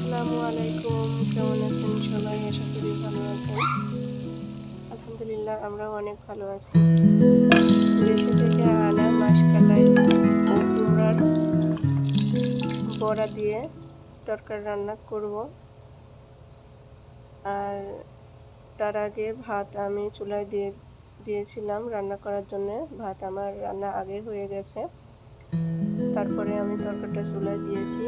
আসসালামু আলাইকুম, কেমন আছেন সবাই? আশা করি ভালো আছেন। আলহামদুলিল্লাহ, আমরাও অনেক ভালো আছি। দেশে থেকে আনা মাশকালাই ও কুমড়ার বড়া দিয়ে তরকারি রান্না করব। আর তার আগে ভাত আমি চুলায় দিয়েছিলাম রান্না করার জন্য। ভাত আমার রান্না আগে হয়ে গেছে, তারপরে আমি তরকারিটা চুলায় দিয়েছি।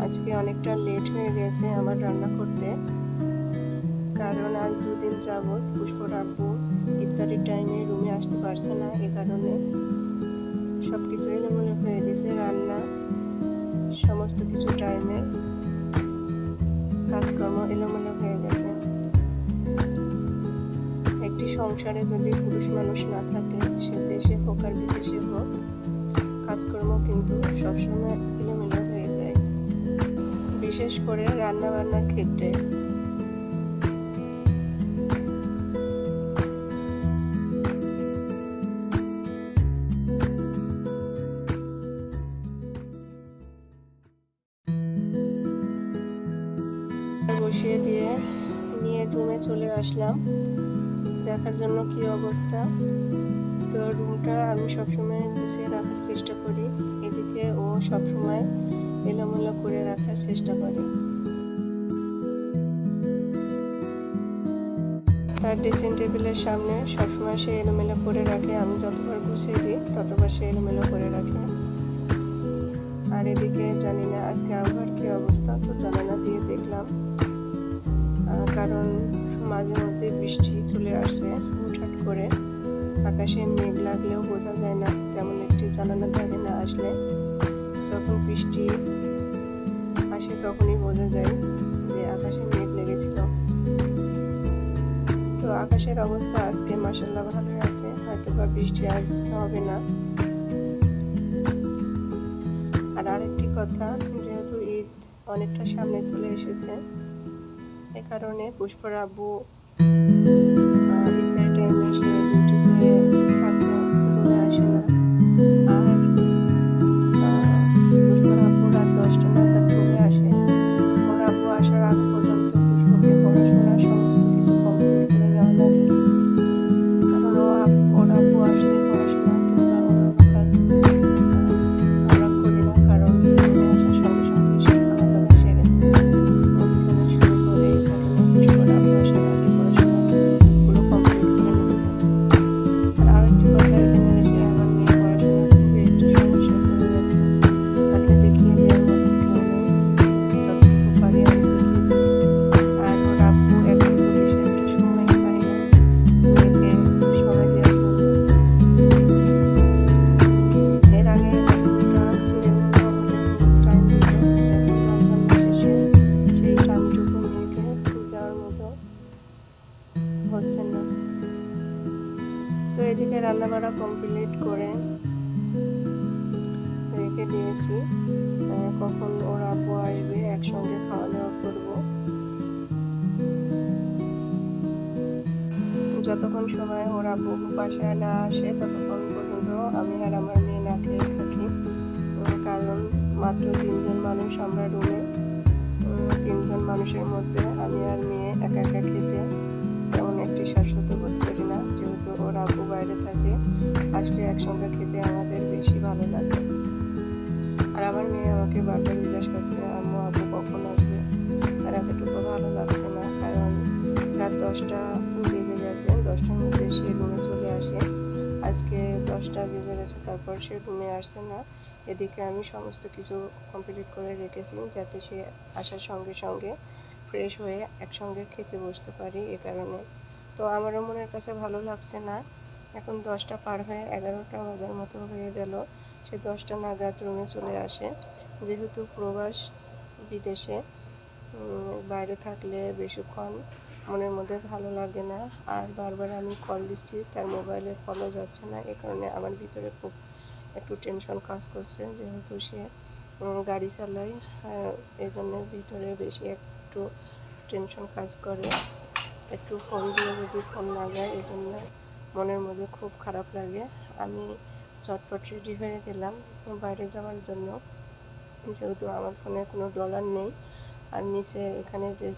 আজকে অনেকটা লেট হয়ে গেছে আমার রান্না করতে, কারণ আজ দুদিন যাবৎ পুষ্পর আব্বু ইফতারির টাইমে রুমে আসতে পারছে না। এ কারণে সব কিছু এলোমেলো হয়ে গেছে। রান্না, সমস্ত কিছু টাইমের কাজকর্ম এলোমেলো হয়ে গেছে। একটি সংসারে যদি পুরুষ মানুষ না থাকে, সে দেশে হোক আর বিদেশে হোক, কাজকর্ম কিন্তু সবসময় এলোমেলো হয়ে যায়, বিশেষ করে রান্না বান্নার ক্ষেত্রে। বসিয়ে দিয়ে নিয়ে রুমে চলে আসলাম দেখার জন্য কি অবস্থা। তো রুমটা আমি সবসময় গুছিয়ে রাখার চেষ্টা করি, এদিকে ও সবসময় এলোমেলো করে রাখার চেষ্টা করে। তার ড্রেসিং টেবিলের সামনে সবসময় সে এলোমেলো করে রাখে, আমি যতবার গুছিয়ে দিই ততবার সে এলোমেলো করে রাখে। আর এদিকে জানি না আজকে আবহাওয়ার কি অবস্থা, তো জানালা দিয়ে দেখলাম, কারণ মাঝে মধ্যে বৃষ্টি চলে আসছে হুটহাট করে। আকাশে মেঘ লাগলেও বোঝা যায় না, তেমন একটি জানালা ধারে না আসলে যখন বৃষ্টি আসে তখনই বোঝা যায় যে আকাশে মেঘ লেগেছিল। তো আকাশের অবস্থা আজকে মাশাআল্লাহ ভালোই আছে, হয়তো বা বৃষ্টি আজ হবে না। আর আরেকটি কথা, যেহেতু ঈদ অনেকটা সামনে চলে এসেছে, এ কারণে পুষ্পর আব্বু ইফতার টাইমে সে ডিউটিতে থাকে, রুমে আসে না। আর পুষ্পর আব্বু রাত 10টা নাগাদ রুমে আসে। ওর আব্বু আসার আগ পর্যন্ত পুষ্পকে পড়াশোনার সমস্ত কিছু কমপ্লিট করে নেওয়া লাগে, কারণ ওর আব্বু আসলে পড়াশোনা কিংবা অন্যান্য কাজ আমরা করি না, কারণ রুমে আসার সঙ্গে সঙ্গে সে খাওয়া দাওয়া সেরে বিছানায় শুরু করে। এই কারণে পুষ্পর আব্বু আসার আগে পড়াশোনাগুলো কমপ্লিট করে নিচ্ছে। আর আরেকটি কথা, এখানে এসে আমার মেয়ে পড়াশোনার খুবই একটু সমস্যায় পড়ে গেছে। তাকে দেখিয়ে দেওয়ার মতো কেউ নেই, যতটুকু পারি আমি দেখিয়ে দিই। আর ওর আব্বু এখন তো বেশি একটা সময় পায় না মেয়েকে সময় দেওয়ার জন্য। এর আগে একটা যেমন টাইম দিত, এখন রমজান মাস এসে সেই টাইমটুকু মেয়েকে দেওয়ার মতো হচ্ছে না। তো এদিকে রান্নাবাড়া কমপ্লিট করে রেখে দিয়েছি, কখন ওর আব্বু আসবে একসঙ্গে খাওয়া দাওয়া করবো। যতক্ষণ সময় ওর আব্বু বাসায় না আসে ততক্ষণ পর্যন্ত আমি আর আমার মেয়ে না খেয়ে থাকি, কারণ মাত্র 3জন মানুষ আমরা রুমে। 3জন মানুষের মধ্যে আমি আর মেয়ে একা একা খেতে তেমন একটি স্বাচ্ছন্দ্য বোধ করি না, যেহেতু ওর আব্বু বাইরে থাকে। আসলে একসঙ্গে খেতে আমাদের বেশি ভালো লাগে। আর আমার মেয়ে আমাকে বারবার জিজ্ঞাসা করছে, আম্মু আব্বু কখন আসবে। আর এতটুকু ভালো লাগছে না, কারণ রাত 10টা বেজে গেছে, 10টার মধ্যে সে রুমে চলে আসে। আজকে 10টা বেজে গেছে, তারপর সে রুমে আসছে না। এদিকে আমি সমস্ত কিছু কমপ্লিট করে রেখেছি, যাতে সে আসার সঙ্গে সঙ্গে ফ্রেশ হয়ে একসঙ্গে খেতে বসতে পারি, এ কারণে। তো আমারও মনের কাছে ভালো লাগছে না। এখন 10টা পার হয়ে 11টা বাজার মতো হয়ে গেল, সে 10টা নাগাদ রুমে চলে আসে। যেহেতু প্রবাস, বিদেশে বাইরে থাকলে বেশিক্ষণ মনের মধ্যে ভালো লাগে না। আর বারবার আমি কল দিচ্ছি, তার মোবাইলে কলও যাচ্ছে না, এ কারণে আমার ভিতরে খুব একটু টেনশন কাজ করছে। যেহেতু সে গাড়ি চালায়, এজন্য ভিতরে বেশি একটু টেনশন কাজ করে। একটু ফোন দিয়ে যদি ফোন না যায়, এজন্য মনের মধ্যে খুব খারাপ লাগে। আমি ঝটপট রেডি হয়ে গেলাম বাইরে যাওয়ার জন্য। যেহেতু আমার ফোনে কোনো ডলার নেই। আর নিচে এখানে যে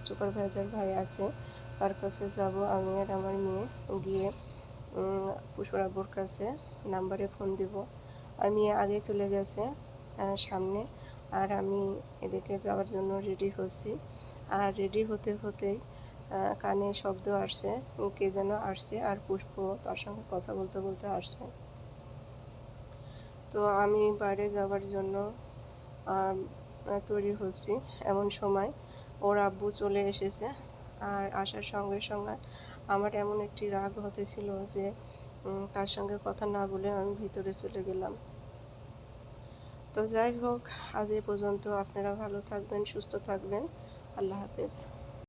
সুপারভাইজার ভাই আছে তার কাছে যাব আমি আর আমার মেয়ে, গিয়ে পুষ্পর আব্বুর কাছে নাম্বারে ফোন দিব। আমি আগে চলে গেছে সামনে, আর আমি এদিকে যাওয়ার জন্য রেডি হচ্ছি। আর রেডি হতে হতেই কানে শব্দ আসছে, কে যেন আসছে, আর পুষ্প তার সঙ্গে কথা বলতে বলতে আসছে। তো আমি বাইরে যাওয়ার জন্য তৈরি হচ্ছি, এমন সময় ওর আব্বু চলে এসেছে। আর আসার সঙ্গে সঙ্গে আমার এমন একটি রাগ হতেছিল যে তার সঙ্গে কথা না বলে আমি ভিতরে চলে গেলাম। তো যাই হোক, আজ এ পর্যন্ত। আপনারা ভালো থাকবেন, সুস্থ থাকবেন। আল্লাহ হাফেজ।